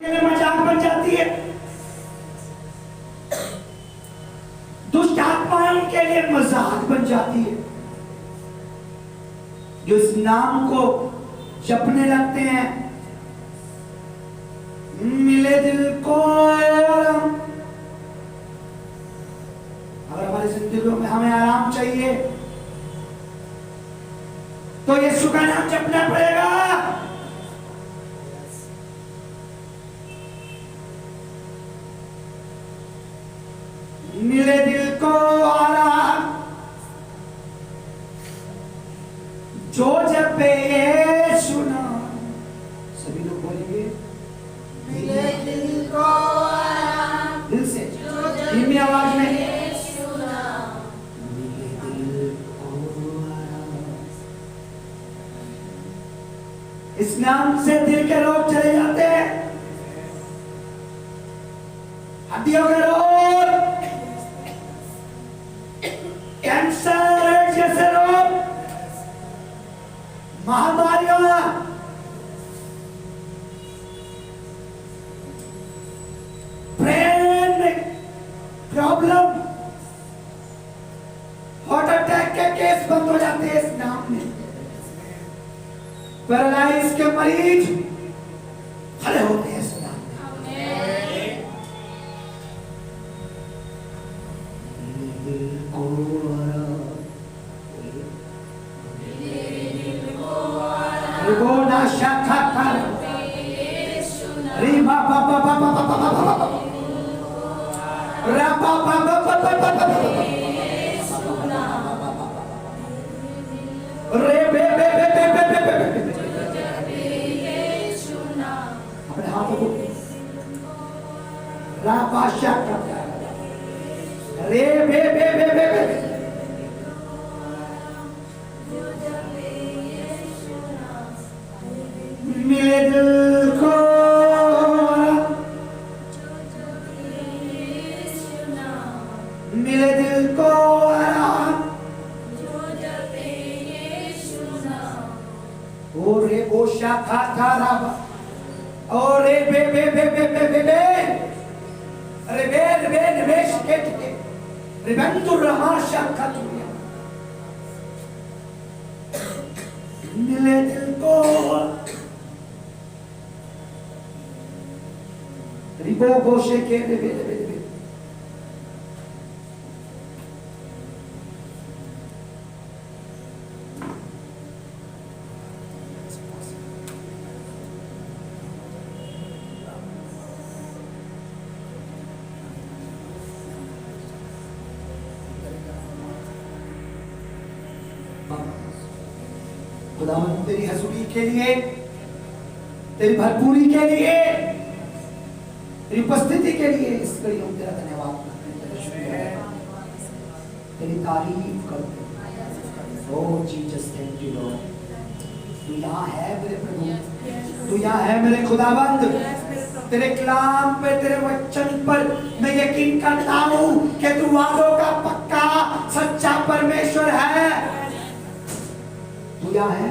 मजाक बन जाती है। दुष्ट आत्माएं के लिए मजाक बन जाती है। जो इस नाम को जपने लगते हैं, मिले दिल को आराम। अगर हमारी जिंदगियों में हमें आराम चाहिए तो यीशु का नाम जपना पड़ेगा। मिले दिल को आराम जो जपे यीशु नाम। सभी लोग बोलेंगे मिले दिल को आराम दिल से, धीमी आवाज में। मिले दिल को आराम। इस नाम से दिल के रोग चले जाते हैं, हड्डियों के रोग, कैंसर जैसे रोग, महामारियां, ब्रेन में प्रॉब्लम, हार्ट अटैक के केस बंद हो जाते हैं इस नाम में। पैरालाइज के मरीज खड़े होते हैं इस नाम में। दिल को अपने हाथों को रे बे बे बे बे बे। मिले दिल को मिले दिल को आराम। ओ रे ओ शाखा थारा ओ रे बे बे बे बे बे बे बे रे बे बे बे शिकेट के रे बंतु रमा शाखा तुरिया। मिले दिल को रिबो गोशे के रे बे बे बे। खुदावंद तेरी हसूरी के लिए, तेरी भरपूरी के लिए, तेरी उपस्थिति के लिए इस घड़ी हम तेरा धन्यवाद करते हैं, तेरी तारीफ करते हैं। ओह जीसस थैंक यू लॉर्ड। तू यहाँ है मेरे प्रभु, तू यहाँ है मेरे खुदावंद। तेरे कलाम पे, तेरे वचन पर मैं यकीन करता हूँ कि तू वादों का पक्का सच्चा परमेश्वर है। तू यहाँ है।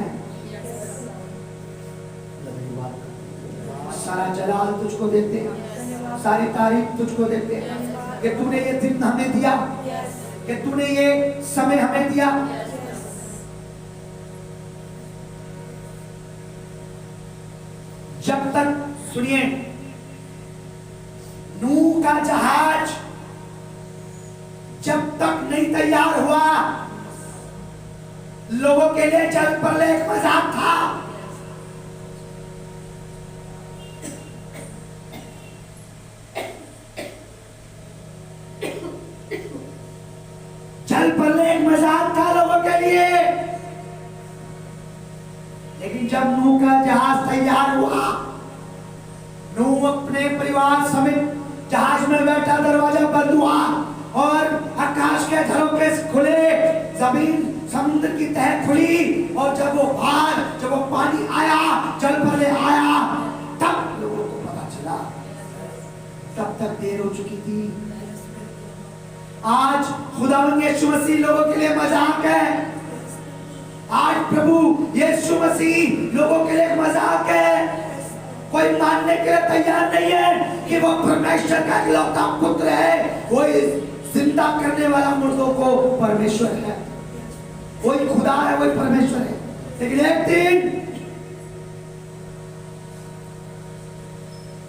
सारा जलाल तुझको देते हैं, सारी तारीफ तुझको देते हैं कि तूने ये दिन हमें दिया, कि तूने ये समय हमें दिया। जब तक सुनिए नूह का जहाज जब तक नहीं तैयार हुआ, लोगों के लिए जल प्रलय एक मजाक था। जल प्रलय एक मजाक था लोगों के लिए, लेकिन जब नूह का जहाज तैयार हुआ, नूह अपने परिवार समेत जहाज में बैठा, दरवाजा बंद हुआ और आकाश के झरोखे खुले, जमीन समुद्र की तह खुली, और जब वो पानी आया, जल प्रलय आया, तब लोगों को पता चला। तब तक देर हो चुकी थी। आज खुदावंद यीशु मसीह लोगों के लिए मजाक है। आज प्रभु यीशु मसीह लोगों के लिए मजाक है। कोई मानने के लिए तैयार नहीं है कि वो परमेश्वर का इकलौता पुत्र है। कोई जिंदा करने वाला मुर्दों को परमेश्वर है, कोई खुदा है, वही परमेश्वर है। लेकिन एक दिन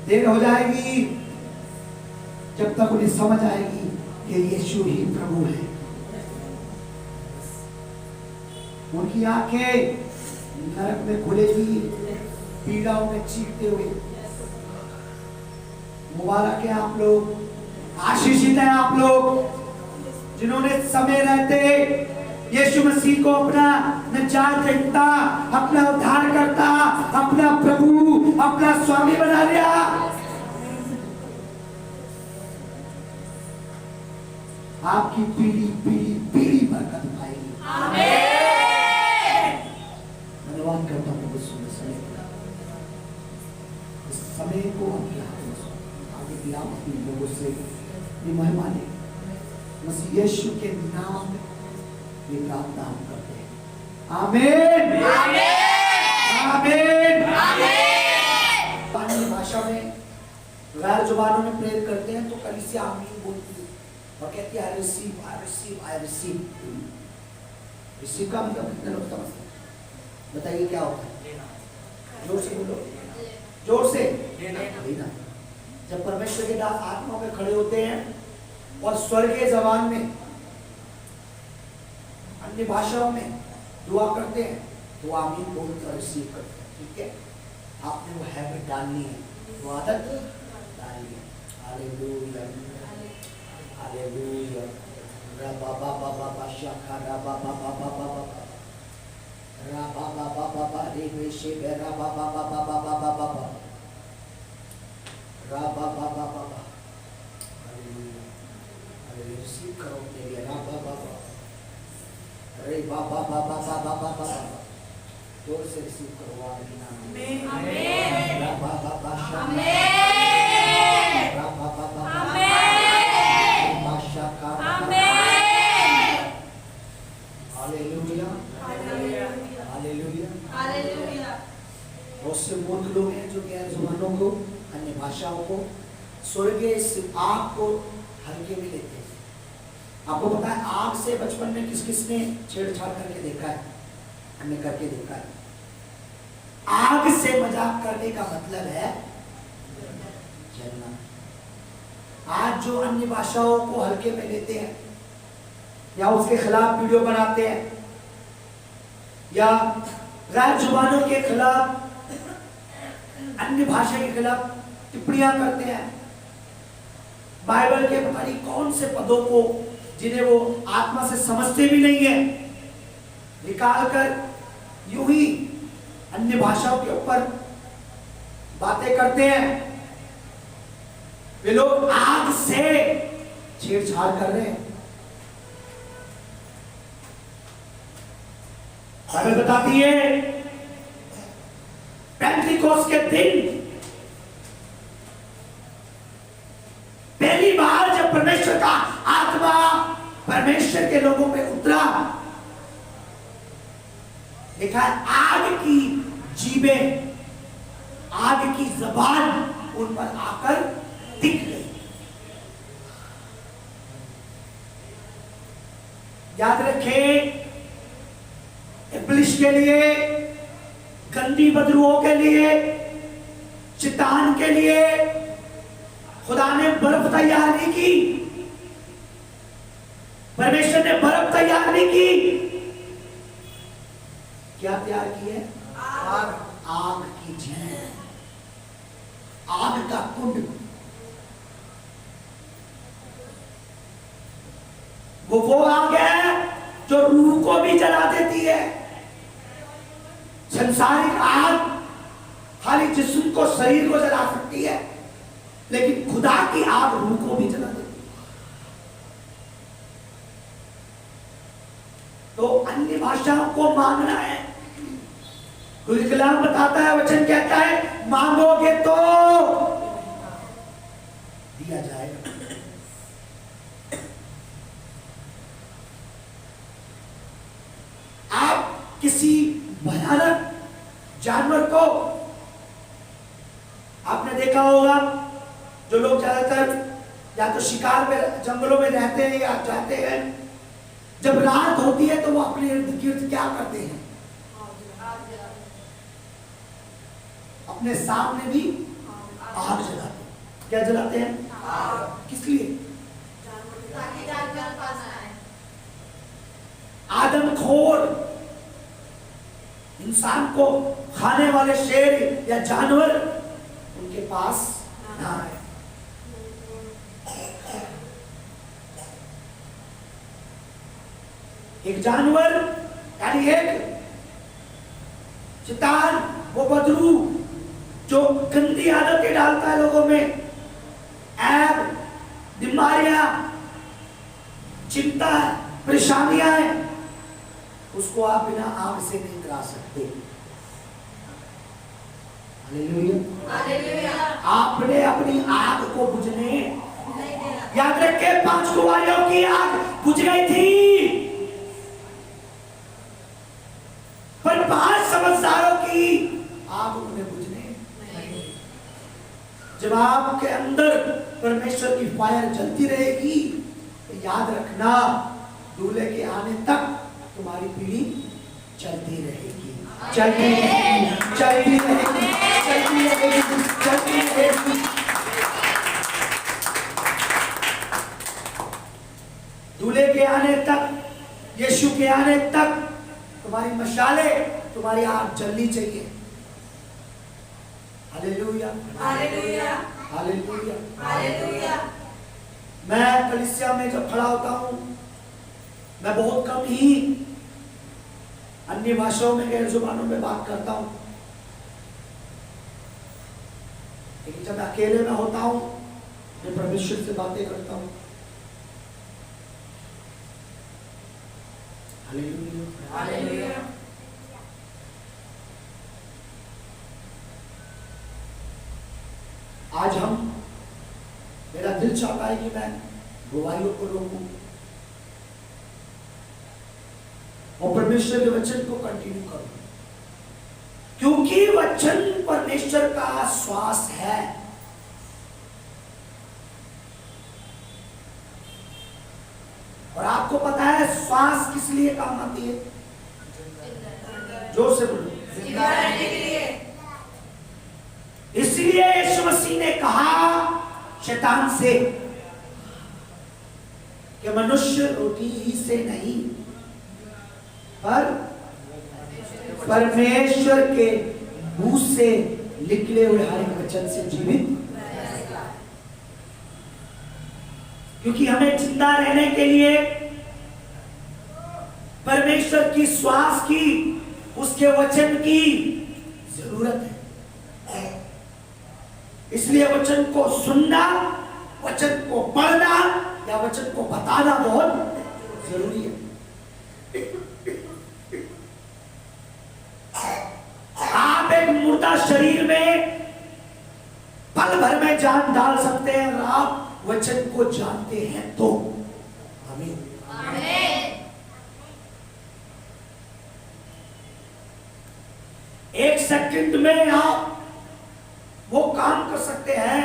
देर हो जाएगी जब तक उन्हें समझ आएगी कि यीशु ही प्रभु है। उनकी आंखें नरक में खुलेगी, पीड़ाओं में चीखते हुए। मुबारक है आप लोग, आशीषित है आप लोग जिन्होंने समय रहते यीशु मसीह को अपना निजातकर्ता, अपना उद्धारकर्ता, अपना प्रभु, अपना स्वामी बना लिया। आपकी पीढ़ी पीढ़ी पीढ़ी बरकत पाएगी। धन्यवाद करता हूँ इस समय को अपने हाथ में आगे भी आप अपने लोगों से महिमा ले। मसीह यीशु के नाम में ये प्रार्थना हम करते हैं। आमीन आमीन आमीन। अन्य भाषा में गैर जुबानों में प्रेयर करते हैं तो कलीसिया आमीन बोलती है और कहती है I receive I receive I receive. Receive का मतलब कितने लोग समझते हैं? बताइए क्या होता है? जोर से बोलो, जोर से लेना। जब परमेश्वर के दास आत्मा में खड़े होते हैं और स्वर्गीय जबान में अन्य भाषाओं में दुआ करते हैं तो आमीन बोलकर रिसीव करते हैं। ठीक है, आपने वो हैबिट डालनी है, वो आदत डालनी है। Hallelujah hallelujah. रबा बाबा बाबा शाखा रबा बाबा बाबा बाबा रबा बाबा बाबा रे बेशे रबा बाबा बाबा बाबा बाबा रबा बाबा बाबा। Hallelujah hallelujah. रिसीव करो मेरे लिए रबा बाबा रे बाबा बाबा बाबा बाबा। जोर से रिसीव करो। आमीन आमीन। रबा बाबा आमीन। रबा बाबा आमीन। बादशाह आमीन। Hallelujah hallelujah hallelujah. बहुत से मूर्ख लोग हैं जो गैर जुबानों को, अन्य भाषाओं को, स्वर्गीय आग को हल्के में लेते हैं। आपको पता है आग से बचपन में किस किस ने छेड़छाड़ करके देखा है? हमने करके देखा है। आग से मजाक करने का मतलब है जलना। आज जो अन्य भाषाओं को हल्के में लेते हैं या उसके खिलाफ वीडियो बनाते हैं या गैर जुबानों के खिलाफ, अन्य भाषा के खिलाफ टिप्पणियां करते हैं, बाइबल के पता नहीं कौन से पदों को जिन्हें वो आत्मा से समझते भी नहीं है निकाल कर यूं ही अन्य भाषाओं के ऊपर बातें करते हैं। वे लोग आग से छेड़छाड़ कर रहे हैं। बाइबल बताती है पेंटिकोस्ट के दिन पहली बार जब परमेश्वर का आत्मा परमेश्वर के लोगों पे उतरा, देखा आग की जीभें, आग की जबान उन पर आकर टिक गई। याद रखें, इब्लिस के लिए, गंदी बदरूहों के लिए, शैतान के लिए खुदा ने बर्फ तैयार नहीं की, परमेश्वर ने बर्फ तैयार नहीं की। क्या तैयार की है? आग की झील, आग का कुंड। वो आग है जो रूह को भी जला देती है। संसारिक आग खाली जिस्म को, शरीर को जला सकती है, लेकिन खुदा की आग रूह को भी जला देती है। तो अन्य भाषाओं को मांगना है। कुल कलाम बताता है, वचन कहता है मांगोगे तो दिया जाएगा। आप किसी भयानक जानवर को जो लोग ज्यादातर या तो शिकार में जंगलों में रहते हैं या जाते हैं, जब रात होती है तो वो अपने इर्द गिर्द क्या करते हैं? अपने सामने भी आग जलाते हैं। क्या जलाते हैं? किस लिए? आदमखोर इंसान को खाने वाले शेर या जानवर उनके पास ना आए। एक जानवर यानी एक शैतान, वो बदरू जो गंदी आदतें डालता है लोगों में, ऐब, बीमारियां, चिंता, परेशानियां हैं, उसको आप बिना आग से नहीं करा सकते। हालेलुया। आपने अपनी आग को बुझने, याद रखे 5 कुंवारियों की आग बुझ गई थी, पर 5 समझदारों की आग उन्हें बुझने। जब आपके अंदर परमेश्वर की फायर जलती रहेगी तो याद रखना, दूल्हे के आने तक तुम्हारी पीढ़ी चलती रहेगी, चलती रहेगी, चलती रहेगी, चलती रहेगी, चलती रहेगी। दूल्हे के आने तक, यीशु के आने तक तुम्हारी मशाले, तुम्हारी आग जलनी चाहिए। Hallelujah, hallelujah, hallelujah, hallelujah. मैं कलीसिया में जब खड़ा होता हूं, मैं बहुत कम ही अन्य भाषाओं में, गैर जुबानों में बात करता हूं, लेकिन जब अकेले में होता हूं मैं परमेश्वर से बातें करता हूं। Hallelujah, hallelujah. आज मेरा दिल चाहता है कि मैं बुराइयों को रोकूं और परमेश्वर के वचन को कंटिन्यू करूं, क्योंकि वचन परमेश्वर का श्वास है। और आपको पता है श्वास किस लिए काम आती है? जोर से बोलो। जिंदा रहने के लिए। इसलिए यीशु मसीह ने कहा शैतान से कि मनुष्य रोटी ही से नहीं पर परमेश्वर के मुंह से निकले हुए हर एक वचन से जीवित। क्योंकि हमें जिंदा रहने के लिए परमेश्वर की श्वास की, उसके वचन की जरूरत है। इसलिए वचन को सुनना, वचन को पढ़ना या वचन को बताना बहुत जरूरी है। आप एक मुर्दा शरीर में पल भर में जान डाल सकते हैं अगर आप वचन को जानते हैं तो। आमीन। एक सेकंड में आप वो काम कर सकते हैं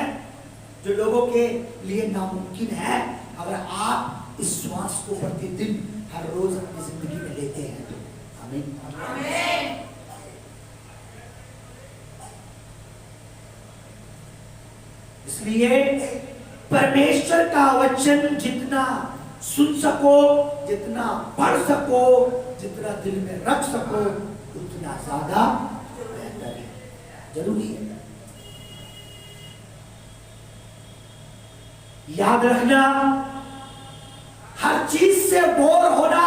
जो लोगों के लिए नामुमकिन है, अगर आप इस श्वास को प्रतिदिन हर रोज अपनी जिंदगी में लेते हैं तो। आमीन। आमीन। इसलिए परमेश्वर का वचन जितना सुन सको, जितना पढ़ सको, जितना दिल में रख सको, उतना ज्यादा बेहतर है, जरूरी है। याद रखना, हर चीज से बोर होना,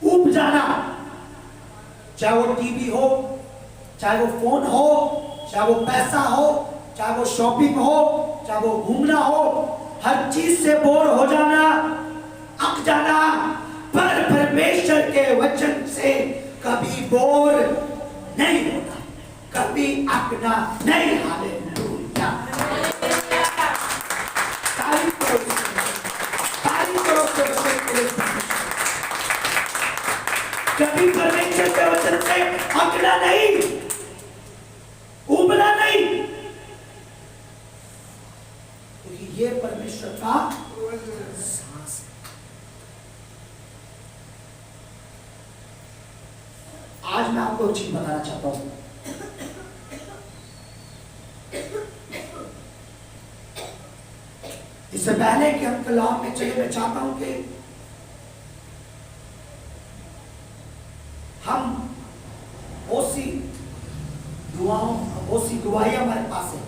ऊब जाना, चाहे वो टीवी हो, चाहे वो फोन हो, चाहे वो पैसा हो, चाहे वो शॉपिंग हो, चाहे वो घूमना हो, हर चीज से बोर हो जाना, अक जाना, पर परमेश्वर के वचन से कभी बोर नहीं होना, कभी अकना नहीं। हालेलुया। तारीफ करो कभी परमेश्वर के वचन से अकना नहीं, उबना नहीं, ये परमेश्वर का सांस है। आज मैं आपको एक चीज बताना चाहता हूं। इससे पहले कि हम कलाम में चले, मैं चाहता हूं कि हम ओसी गवाही हमारे पास है,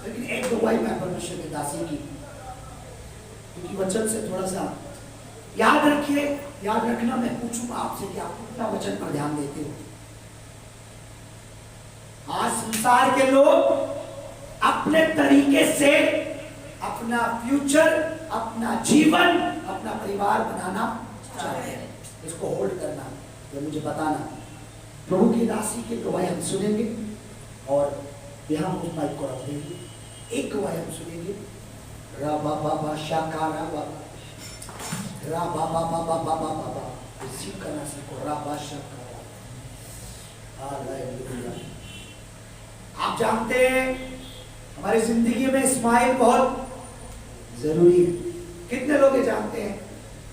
लेकिन एक गवाही मैं परमेश्वर के दासी की, क्योंकि वचन से थोड़ा सा याद रखिए, याद रखना। मैं पूछूंगा आपसे कि आप कितना वचन पर ध्यान देते हो। आज संसार के लोग अपने तरीके से अपना फ्यूचर, अपना जीवन, अपना परिवार बनाना चाहते हैं। इसको होल्ड करना, ये मुझे बताना। प्रभु की दासी की गवाही हम सुनेंगे और यहाँ उस माइक को रख देंगे। एक गवाही हम सुनेंगे। रा बा बा बा शाका रा बा रा बा बा बा बा बा बा बा बा रिसीव करना सीखो। रा बा शाका रा। हालेलुया। आप जानते हैं हमारी जिंदगी में स्माइल बहुत जरूरी है। कितने लोग ये जानते हैं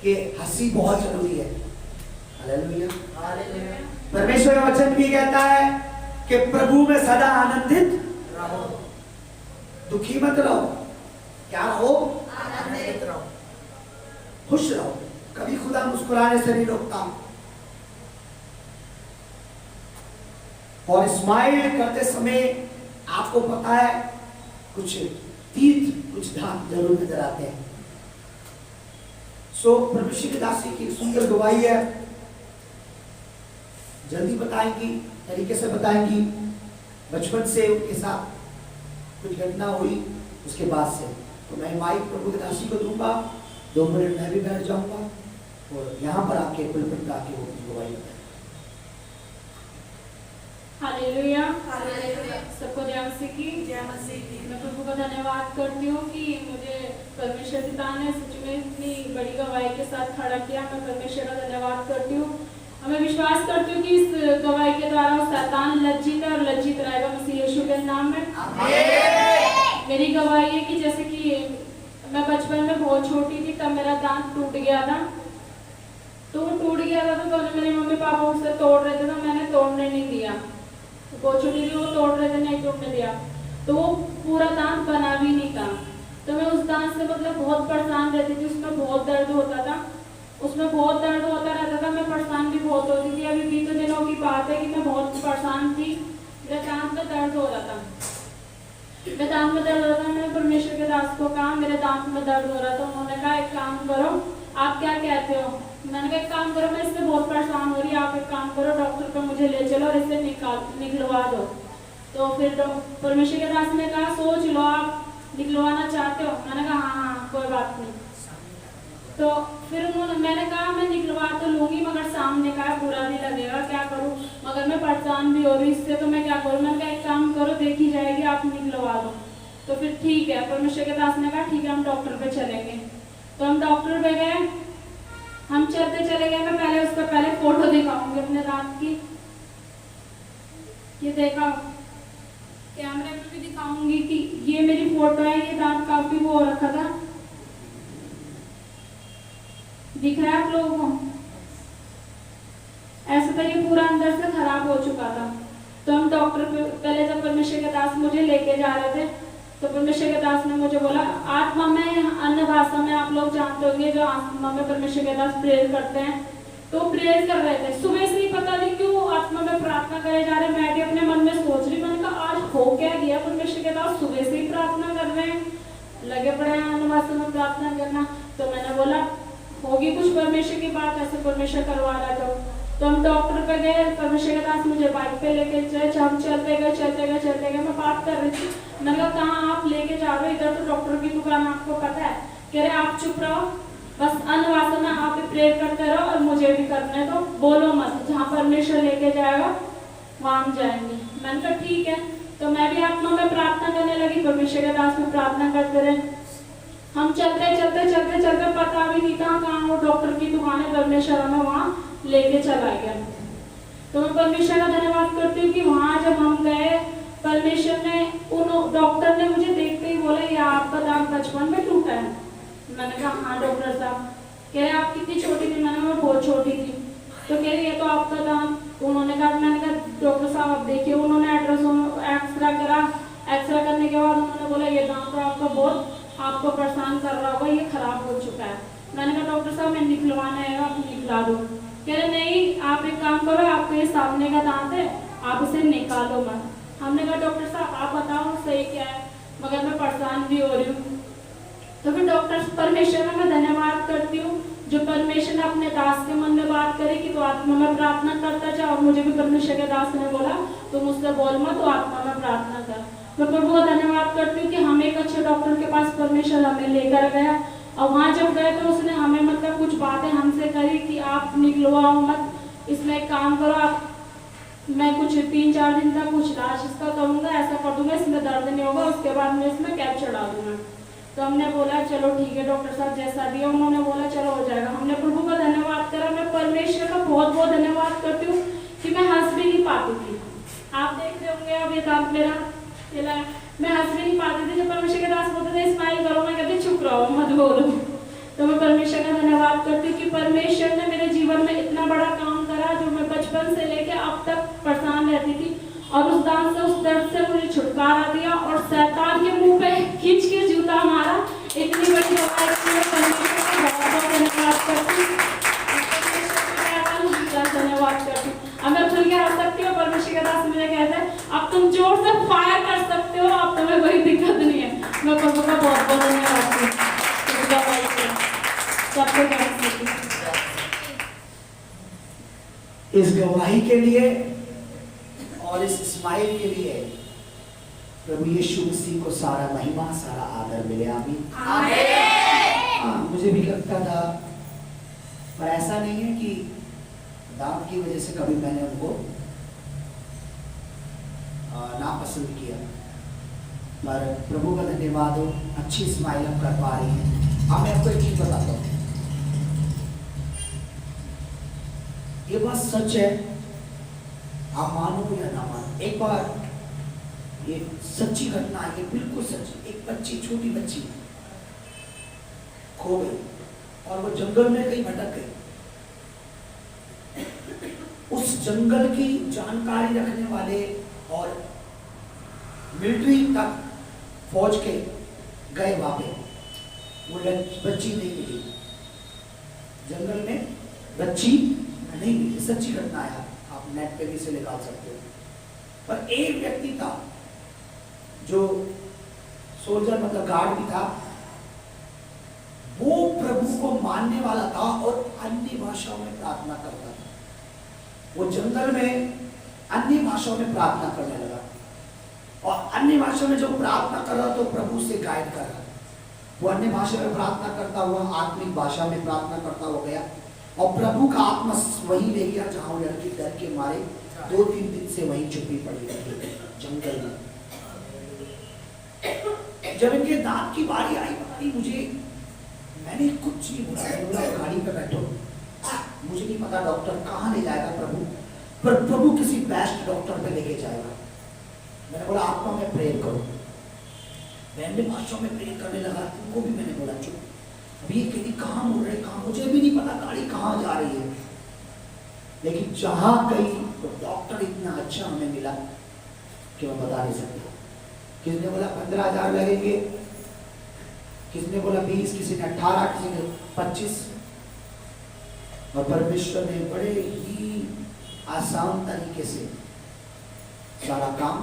कि हंसी बहुत जरूरी है? हालेलुया। परमेश्वर का वचन भी कहता है कि प्रभु में सदा आनंदित रहो, दुखी मत रहो। क्या रहो? आनंदित रहो, खुश रहो। कभी खुदा मुस्कुराने से नहीं रोकता। और स्माइल करते समय आपको पता है कुछ तीर्थ, कुछ धाम जरूर नजर आते हैं। सो परमेश्वर की दासी की सुंदर गवाही है, जल्दी बताएंगी, तरीके से बताएंगी। बचपन से उनके साथ कुछ घटना हुई, उसके बाद से। तो मैं माइक प्रभु की दासी को दूंगा, 2 मिनट मैं भी बैठ जाऊंगा और यहाँ पर आके पुलपिट पे आके वो गवाही बताएं। हालेलुया, सबको जय मसीह की। मैं प्रभु का धन्यवाद करती हूँ कि मुझे परमेश्वर पिता ने सच में इतनी बड़ी गवाही के साथ खड़ा किया। मैं परमेश्वर का धन्यवाद करती हूँ और मैं विश्वास करती हूँ कि इस गवाही के द्वारा शैतान लज्जित है और लज्जित रहेगा मसीह यीशु के नाम में। मेरी गवाही है कि जैसे कि मैं बचपन में बहुत छोटी थी, तब मेरा दांत टूट गया था। तो वो टूट गया था तो मेरे मम्मी पापा उसे तोड़ रहे थे, तो मैंने तोड़ने नहीं दिया। बहुत छोटी थी, वो तोड़ रहे थे, नहीं तोड़ने दिया। तो वो पूरा दांत बना भी नहीं था। तो मैं उस दांत से मतलब बहुत परेशान रहती थी। उसमें बहुत दर्द होता था, उसमें बहुत दर्द होता रहता था। मैं परेशान भी बहुत होती थी। अभी बीते दिनों की बात है कि मैं बहुत परेशान थी, मेरे दांत में दर्द हो रहा था। मेरे दांत में दर्द हो रहा था। मैंने परमेश्वर के दास को कहा मेरे दांत में दर्द हो रहा था। उन्होंने कहा एक काम करो, आप क्या कहते हो? मैंने कहा एक काम करो, मैं इससे बहुत परेशान हो रही है, आप एक काम करो, डॉक्टर पे मुझे ले चलो और इसे निकलवा दो। तो फिर परमेश्वर के दास ने कहा सोच लो, आप निकलवाना चाहते हो? मैंने कहा हाँ कोई बात नहीं। तो फिर मैंने कहा मैं निकलवा तो लूंगी, मगर सामने का बुरा भी लगेगा, क्या करूँ? मगर मैं परेशान भी हो रही इससे, तो मैं क्या करूँ? मैंने कहा एक काम करो, देखी जाएगी, आप निकलवा दो। तो फिर ठीक है, परमेश्वर के दास ने कहा ठीक है हम डॉक्टर पे चलेंगे। तो हम डॉक्टर पे गए, हम चलते चले गए। मैं पहले उसका पहले फोटो दिखाऊंगी अपने दांत की, ये देखा, कैमरे में भी दिखाऊंगी कि ये मेरी फोटो है। ये दांत काफी वो हो रखा था, दिख रहा है आप लोगों को? ऐसा था, ये पूरा अंदर से खराब हो चुका था। तो हम डॉक्टर पे पहले, जब परमेश्वर के दास मुझे लेके जा रहे थे, तो परमेश्वर के दास ने मुझे बोला आत्मा में, अन्य भाषा में आप लोग जानते होंगे, जो आत्मा में परमेश्वर के दास प्रेयर करते हैं, तो प्रेयर कर रहे थे। सुबह से ही पता नहीं क्यों आत्मा में प्रार्थना करे जा रहे। मैं भी अपने मन में सोच रही, मैंने कहा आज हो क्या गया? परमेश्वर के दास सुबह से ही प्रार्थना कर रहे हैं, लगे पड़े हैं अन्य भाषा में प्रार्थना करना। तो मैंने बोला होगी कुछ परमेश्वर की बात, ऐसे परमेश्वर करवा रहा था। तो हम डॉक्टर पे गए, परमेश्वर के दास मुझे बाइक पे लेके चले, हम चलते गए। मैं बात कर रही थी, मैंने कहा कहाँ आप लेके जा रहे हो? इधर तो डॉक्टर की दुकान आपको पता है। कह रहे आप चुप रहो, बस अन्य भाषा में आप प्रेयर करते रहो और मुझे भी करने दो, बोलो मत, जहाँ परमेश्वर लेके जाएगा वहाँ हम जाएंगे। मैंने कहा ठीक है। तो मैं भी आत्मा में प्रार्थना करने लगी, परमेश्वर के दास में प्रार्थना करते रहे। हम चलते पता भी नहीं था कहाँ वो डॉक्टर की दुकान है, परमेश्वर हमें वहाँ लेके चला गया। तो मैं परमेश्वर का धन्यवाद करती हूँ कि वहाँ जब हम गए, परमेश्वर ने, उन डॉक्टर ने मुझे देखते ही बोला ये आप बचपन में टूटा है। मैंने कहा हाँ डॉक्टर साहब। कह रहे आप कितनी छोटी थी? मैंने मैं बहुत छोटी थी। तो कह रही ये तो आपका था। उन्होंने कहा, मैंने कहा डॉक्टर साहब आप देखिए। उन्होंने एक्सरा करा। एक्सरा करने के बाद उन्होंने बोला ये दांत तो आपका बहुत आपको परेशान कर रहा होगा, ये खराब हो चुका है। मैंने कहा डॉक्टर साहब मैं निकलवाना है, आप निकला दो। कह रहे नहीं आप एक काम करो, आपको ये सामने का दांत है, आप इसे निकालो मत। हमने कहा डॉक्टर साहब आप बताओ सही क्या है, मगर मैं परेशान भी हो रही हूँ। तो फिर डॉक्टर परमेश्वर का मैं धन्यवाद करती हूँ जो परमेश्वर ने अपने दास के मन में बात करी कि तो आत्मा में प्रार्थना करता जा। और मुझे भी परमेश्वर के दास ने बोला तुम मुझसे बोल मत, तो आत्मा में प्रार्थना कर। मैं प्रभु का धन्यवाद करती हूँ कि हम एक अच्छे डॉक्टर के पास परमेश्वर हमें लेकर गया। और वहाँ जब गए तो उसने हमें मतलब कुछ बातें हमसे करी कि आप निकलवाओ मत, इसमें एक काम करो आप, मैं कुछ 3-4 दिन तक कुछ इलाज इसका करूँगा, ऐसा कर दूंगा, इसमें दर्द नहीं होगा, उसके बाद मैं इसमें कैप चढ़ा दूंगा। तो हमने बोला चलो ठीक है डॉक्टर साहब जैसा दिया। उन्होंने बोला चलो हो जाएगा। हमने प्रभु का धन्यवाद करा। मैं परमेश्वर का बहुत बहुत धन्यवाद करती हूँ कि मैं हंस भी नहीं पाती थी। आप देख रहे होंगे अब ये दांत मेरा हिला है, मैं हंस भी नहीं पाती थी। जब परमेश्वर के दास बोलते थे स्माइल करो, मैं कहती चुप रहो मत बोलो। तो मैं परमेश्वर का धन्यवाद करती हूँ कि परमेश्वर ने मेरे जीवन में इतना बड़ा काम करा जो मैं बचपन से लेकर अब तक परेशान रहती थी, और उस दांत से उस दर्द से मुझे छुटकारा दिया और शैतान के मुंह पे खींच के जूता मारा। इतनी बड़ी दवाई के लिए परमेश्वर का बहुत बहुत धन्यवाद करती हूँ। धन्यवाद करती हूँ। अब मैं खुल के आ सकती हूँ। परमेश्वर का दास मुझे कहता है अब तुम जोर से फायर कर सकते हो, अब तुम्हें कोई दिक्कत नहीं है। मैं प्रभु का बहुत बहुत धन्यवाद करती हूँ। इस गवाही के लिए और इस स्माइल के लिए प्रभु यीशु मसीह को सारा महिमा सारा आदर मिले। आमीन। हाँ, मुझे भी लगता था, पर ऐसा नहीं है कि दांत की वजह से कभी मैंने उनको नापसंद किया, पर प्रभु का धन्यवाद हो, अच्छी स्माइल हम कर पा रही हैं। हाँ, मैं आपको एक चीज बताता हूँ, ये बात सच है, आप मानो या ना मानो। एक बार ये सच्ची घटना है, ये बिल्कुल सच्ची। एक बच्ची, छोटी बच्ची खो गई और वो जंगल में कहीं भटक गई। उस जंगल की जानकारी रखने वाले और मिलिट्री तक फौज के गए वहां पे, वो बच्ची नहीं मिली। जंगल में बच्ची नहीं मिली, सच्ची घटना है, आप नेट पे भी से निकाल सकते हो। पर एक व्यक्ति था जो सोल्जर मतलब गार्ड भी था, वो प्रभु को मानने वाला था और अन्य भाषाओं में प्रार्थना करता था। वो जंगल में अन्य भाषाओं में प्रार्थना करने लगा, और अन्य भाषा में जो प्रार्थना कर रहा तो प्रभु से गाइड कर रहा। वो अन्य भाषा में प्रार्थना करता हुआ आत्मिक भाषा में प्रार्थना करता हुआ गया, और प्रभु का आत्मा वही ले गया जहां वो लड़की डर के मारे 2-3 दिन से वहीं छुपी पड़ी रही जंगल में। जब इनके दांत की बारी आई, मैंने कुछ नहीं बोला, गाड़ी पे बैठो, मुझे नहीं पता डॉक्टर कहाँ ले जाएगा प्रभु, पर प्रभु किसी बेस्ट डॉक्टर पे लेके जाएगा। मैंने बोला आत्मा में प्रेयर करो। मैंने भाषाओं में प्रेयर करने लगा, उनको भी मैंने बोला चुप। अभी कहती कहाँ मुड़ रहे, कहाँ, मुझे भी नहीं पता गाड़ी कहाँ जा रही है। लेकिन जहां गई तो डॉक्टर इतना अच्छा हमें मिला कि मैं बता नहीं सकता। किसने बोला 15,000 लगेंगे, किसने बोला 20, किसी ने 18, किसी ने 25, और परमेश्वर ने बड़े ही आसान तरीके से सारा काम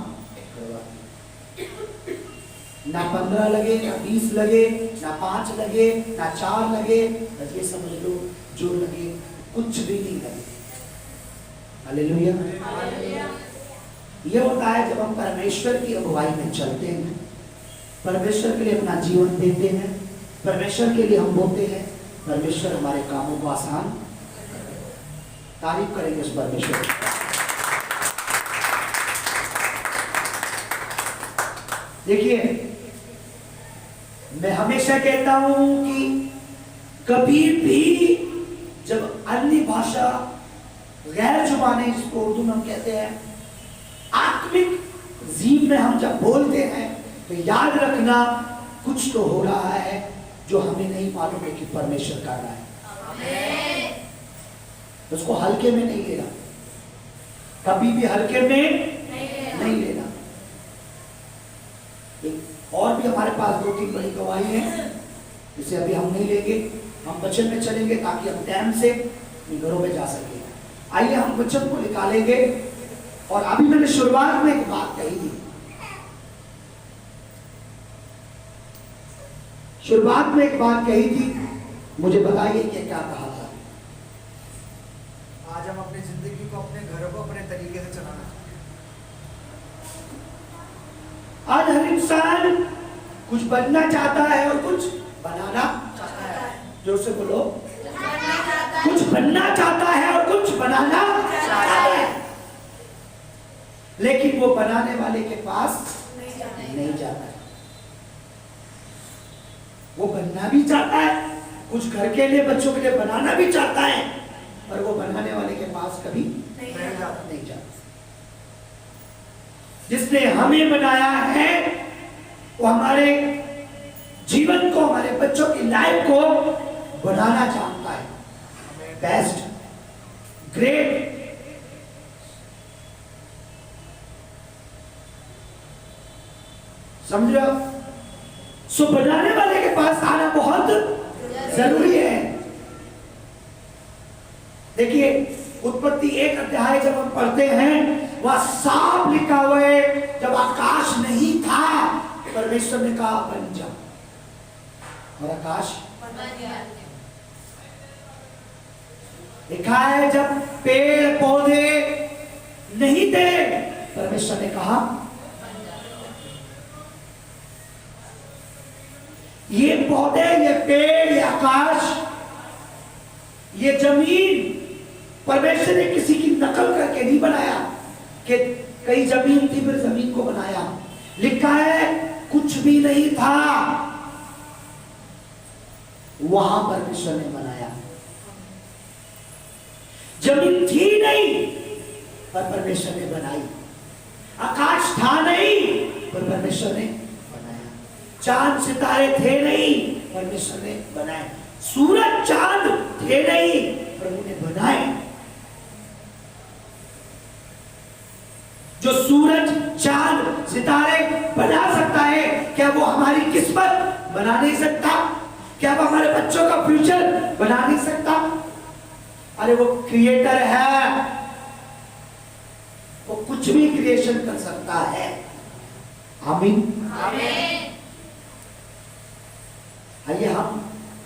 करवा दिया। ना 15 लगे, ना 20 लगे, ना 5 लगे, ना 4 लगे, बस ये समझ लो जो लगे कुछ भी नहीं लगे। हालेलुया। ये होता है जब हम परमेश्वर की अगुवाई में चलते हैं, परमेश्वर के लिए अपना जीवन देते हैं, परमेश्वर के लिए हम बोलते हैं, परमेश्वर हमारे कामों को आसान। तारीफ करेंगे उस परमेश्वर की। देखिए, मैं हमेशा कहता हूं कि कभी भी जब अन्य भाषा, गैर जुबानी जिसको उर्दू में हम कहते हैं, आत्मिक जीव में हम जब बोलते हैं तो याद रखना कुछ तो हो रहा है जो हमें नहीं मालूम है कि परमेश्वर कर रहा है। उसको हल्के में नहीं लेना, कभी भी हल्के में नहीं लेना। और भी हमारे पास 2-3 बड़ी गवाही है, जिसे अभी हम नहीं लेंगे, हम वचन में चलेंगे ताकि हम टाइम से अपने घरों में जा सके। आइए हम वचन को निकालेंगे। और अभी मैंने शुरुआत में एक बात कही थी, शुरुआत में एक बात कही थी, मुझे बताइए कि क्या कहा था। आज हम अपनी जिंदगी को, अपने घरों को अपने तरीके से चलाना चाहते हैं। आज हर इंसान कुछ बनना चाहता है और कुछ बनाना चाहता है। जोर से बोलो, कुछ बनना चाहता है और कुछ बनाना चाहता है, लेकिन वो बनाने वाले के पास नहीं जाता है। वो बनना भी चाहता है, कुछ घर के लिए, बच्चों के लिए बनाना भी चाहता है, पर वो बनाने वाले के पास कभी नहीं जाता। जिसने हमें बनाया है वो हमारे जीवन को, हमारे बच्चों की लाइफ को बनाना चाहता है, बेस्ट, ग्रेट। समझ रहे हो? सो बनाने वाले के पास आना बहुत जरूरी है। देखिए उत्पत्ति 1 अध्याय जब हम पढ़ते हैं, वह साफ लिखा हुआ है, जब आकाश नहीं था परमेश्वर ने कहा बन जा, और आकाश लिखा है। जब पेड़ पौधे नहीं थे परमेश्वर ने कहा ये पौधे, ये पेड़, ये आकाश, ये जमीन परमेश्वर ने किसी की नकल करके नहीं बनाया कि कई जमीन थी फिर जमीन को बनाया। लिखा है कुछ भी नहीं था, वहां परमेश्वर ने बनाया। जमीन थी नहीं पर परमेश्वर ने बनाई, आकाश था नहीं पर परमेश्वर ने बनाया, चांद सितारे थे नहीं परमेश्वर ने बनाए, सूरज चांद थे नहीं प्रभु ने बनाए। जो सूरज चांद सितारे बना सकता है, क्या वो हमारी किस्मत बना नहीं सकता? क्या वो हमारे बच्चों का फ्यूचर बना नहीं सकता? अरे वो क्रिएटर है, वो कुछ भी क्रिएशन कर सकता है। आमीन। आइए हम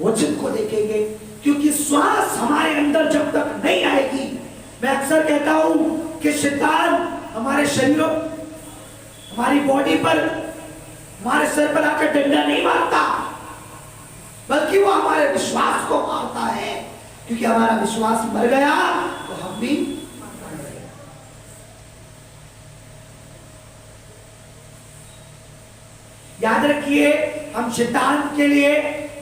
वचन को देखेंगे, क्योंकि श्वास हमारे अंदर जब तक नहीं आएगी, मैं अक्सर कहता हूं कि शैतान हमारे शरीरों, हमारी बॉडी पर, हमारे सर पर आकर डंडा नहीं मारता, बल्कि वो हमारे विश्वास को मारता है, क्योंकि हमारा विश्वास मर गया तो हम भी मर गए। याद रखिए, हम शैतान के लिए,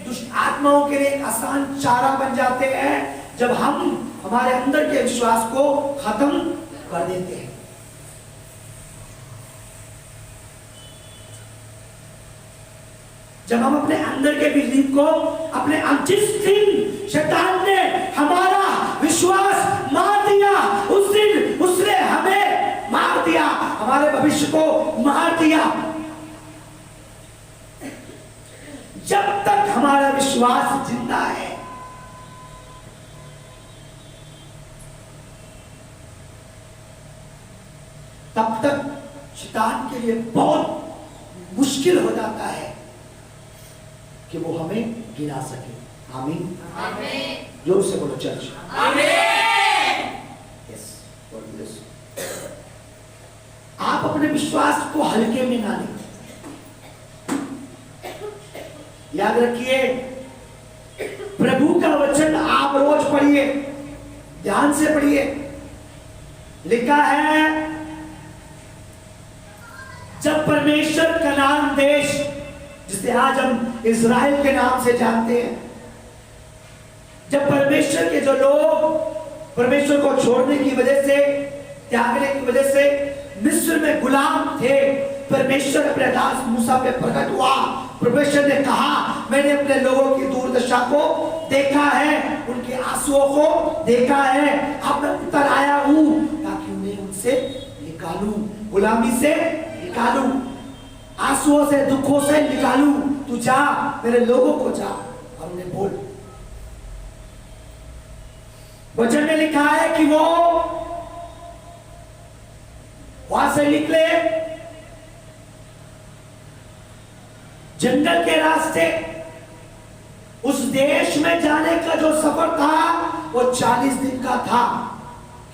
दुष्ट आत्माओं के लिए एक आसान चारा बन जाते हैं जब हम हमारे अंदर के विश्वास को खत्म कर देते हैं। जब हम अपने अंदर के बिलीफ को, अपने जिस दिन शैतान ने हमारा विश्वास मार दिया, उस दिन उसने हमें मार दिया, हमारे भविष्य को मार दिया। जब तक हमारा विश्वास जिंदा है, तब तक शैतान के लिए बहुत मुश्किल हो जाता है कि वो हमें गिरा सके। आमीन। जोर से बोलो चर्च। यस। आप अपने विश्वास को हल्के में ना लें। याद रखिए, प्रभु का वचन आप रोज पढ़िए, ध्यान से पढ़िए। लिखा है, जब परमेश्वर कनान देश, जिसे आज हम इज़राइल के नाम से जानते हैं, जब परमेश्वर के जो लोग परमेश्वर को छोड़ने की वजह से, त्यागने की वजह से मिस्र में गुलाम थे, परमेश्वर अपने दास मूसा पे प्रकट हुआ, परमेश्वर ने कहा, मैंने अपने लोगों की दुर्दशा को देखा है, उनके आंसुओं को देखा है। अब मैं उतर आया हूं ताकि उन्हें उनसे निकालूं, गुलामी से निकालूं, आंसुओं से, दुखों से निकालूं। तू जा, मेरे लोगों को जा और उन्हें बोल। वचन में लिखा है कि वो वहां से निकले, जंगल के रास्ते, उस देश में जाने का जो सफर था वो 40 दिन का था।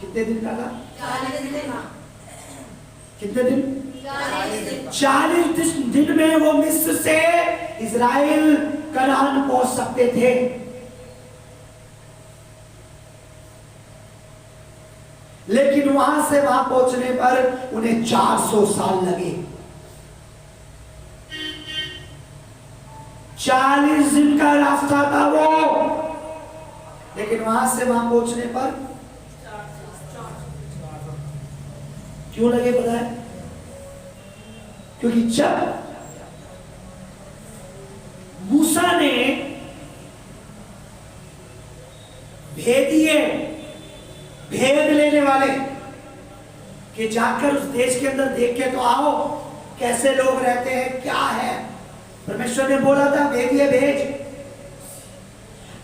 कितने दिन का था? 40 दिन। कितने दिन? 40 दिन में वो मिस्र से इजराइल कनान पहुंच सकते थे। लेकिन वहां से वहां पहुंचने पर उन्हें 400 साल लगे। 40 दिन का रास्ता था वो, लेकिन वहां से वहां पहुंचने पर क्यों लगे पता है? क्योंकि जब मूसा ने भेद लेने वाले कि जाकर उस देश के अंदर देख के तो आओ कैसे लोग रहते हैं, क्या है। परमेश्वर ने बोला था भेदिए, भेज।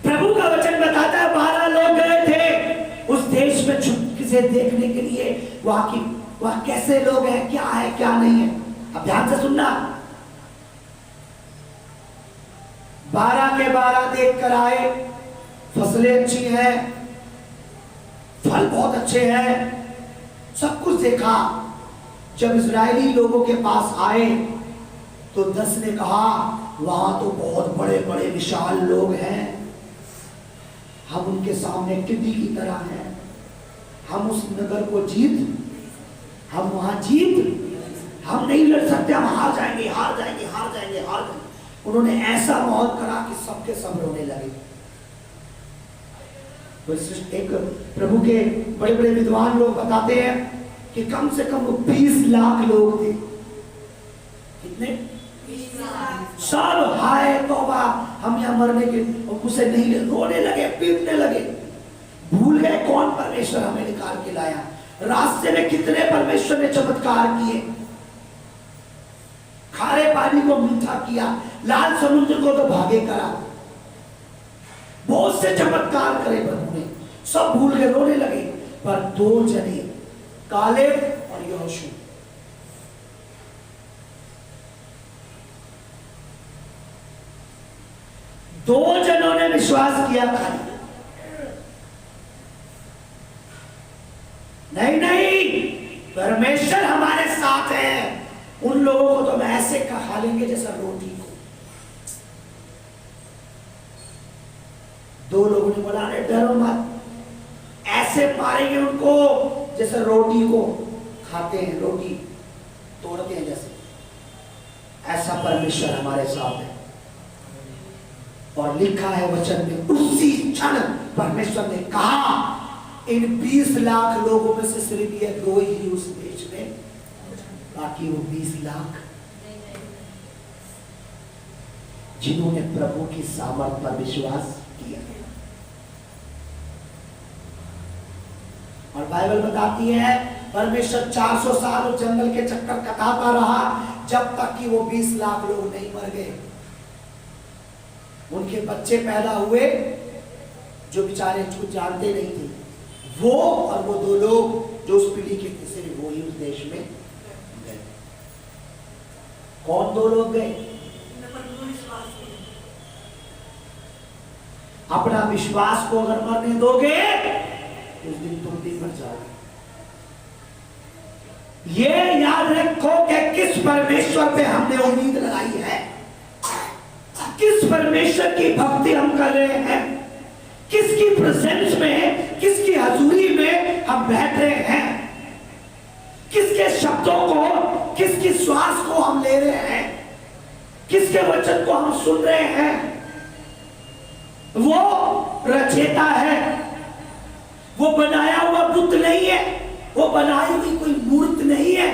प्रभु का वचन बताता है 12 लोग गए थे उस देश में चुपके से देखने के लिए वहां कैसे लोग हैं, क्या है क्या नहीं है। अब ध्यान से सुनना, 12 के 12 देख कर आए, फसलें अच्छी हैं, फल बहुत अच्छे हैं, सब कुछ देखा। जब इजरायली लोगों के पास आए तो 10 ने कहा वहां तो बहुत बड़े बड़े विशाल लोग हैं, हम उनके सामने टिड्डी की तरह हैं, हम उस नगर को हम वहां हम नहीं लड़ सकते, हम हार जाएंगे, हार जाएंगे, हार जाएंगे, हार जाएंगे। उन्होंने ऐसा माहौल करा कि सबके सब रोने लगे। तो एक प्रभु के बड़े बड़े विद्वान लोग बताते हैं कि कम से कम 20 लाख लोग थे। कितने? 20 लाख। सब हाय तौबा, हम यहाँ मरने के उसे नहीं, रोने लगे, पीटने लगे, भूल गए कौन परमेश्वर हमें निकाल के लाया। रास्ते में कितने परमेश्वर ने चमत्कार किए, खारे पानी को मीठा किया, लाल समुद्र को तो भागे करा, बहुत से चमत्कार करे प्रभु ने, सब भूल गए, रोने लगे। पर 2 जने, कालेब और यहोशू, दो जनों ने विश्वास किया था, नहीं नहीं परमेश्वर हमारे साथ है। उन लोगों को तो हम ऐसे खा लेंगे जैसा रोटी को। 2 लोगों ने बोला अरे डरो मत, ऐसे मारेंगे उनको जैसे रोटी को खाते हैं, रोटी तोड़ते हैं जैसे। ऐसा परमेश्वर हमारे साथ है। और लिखा है वचन में, उसी क्षण परमेश्वर ने कहा इन 20 लाख लोगों में से सिर्फ ये 2 ही उस देश में, बाकी वो 20 लाख जिन्होंने प्रभु की सामर्थ पर विश्वास किया। और बाइबल बताती है परमेश्वर 400 साल उस जंगल के चक्कर कटाता रहा जब तक कि वो 20 लाख लोग नहीं मर गए। उनके बच्चे पैदा हुए जो बेचारे कुछ जानते नहीं थे, वो और वो 2 लोग जो उस पीढ़ी के थे, सिर्फ वो ही उस देश में गए। कौन 2 लोग गए? अपना विश्वास को अगर मरने दोगे उस दिन तुम भी मर जाओगे। ये याद रखो कि किस परमेश्वर पे हमने उम्मीद लगाई है, किस परमेश्वर की भक्ति हम कर रहे हैं, किसकी प्रेजेंस में, किसकी हजूरी में हम बैठ रहे हैं, किसके शब्दों को, किसकी श्वास को हम ले रहे हैं, किसके वचन को हम सुन रहे हैं। वो रचेता है, वो बनाया हुआ बुत नहीं है, वो बनाई हुई कोई मूर्त नहीं है,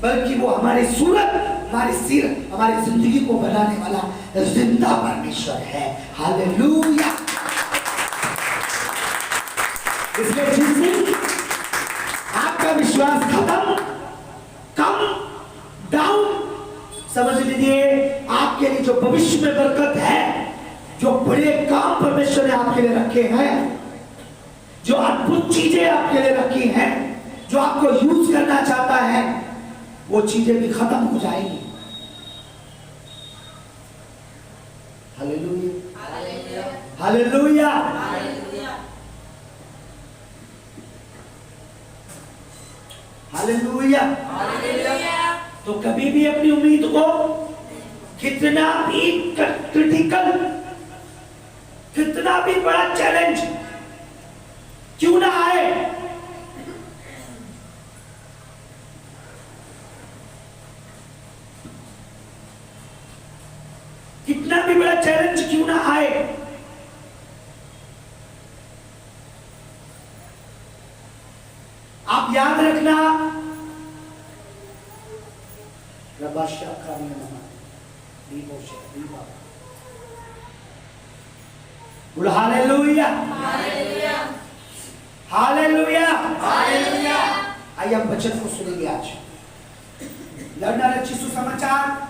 बल्कि वो हमारी सूरत हमारी सिर, हमारी जिंदगी को बनाने वाला जिंदा परमेश्वर है। हालेलुया। इसलिए जिस दिन आपका विश्वास खत्म, कम, डाउन, समझ लीजिए आपके लिए जो भविष्य में बरकत है, जो बड़े काम परमेश्वर ने आपके लिए रखे हैं, जो अद्भुत चीजें आपके लिए रखी हैं, जो आपको यूज करना चाहता है, वो चीजें भी खत्म हो जाएंगी। Hallelujah, hallelujah. हालेलुया। तो कभी भी अपनी उम्मीद को कितना भी क्रिटिकल, कितना भी बड़ा चैलेंज क्यों ना आए, कितना भी बड़ा चैलेंज क्यों ना आए, आप याद रखना, हालेलुया, हालेलुया, हालेलुया। आइए हम वचन को सुनेंगे आज। लड़ना रचित सुसमाचार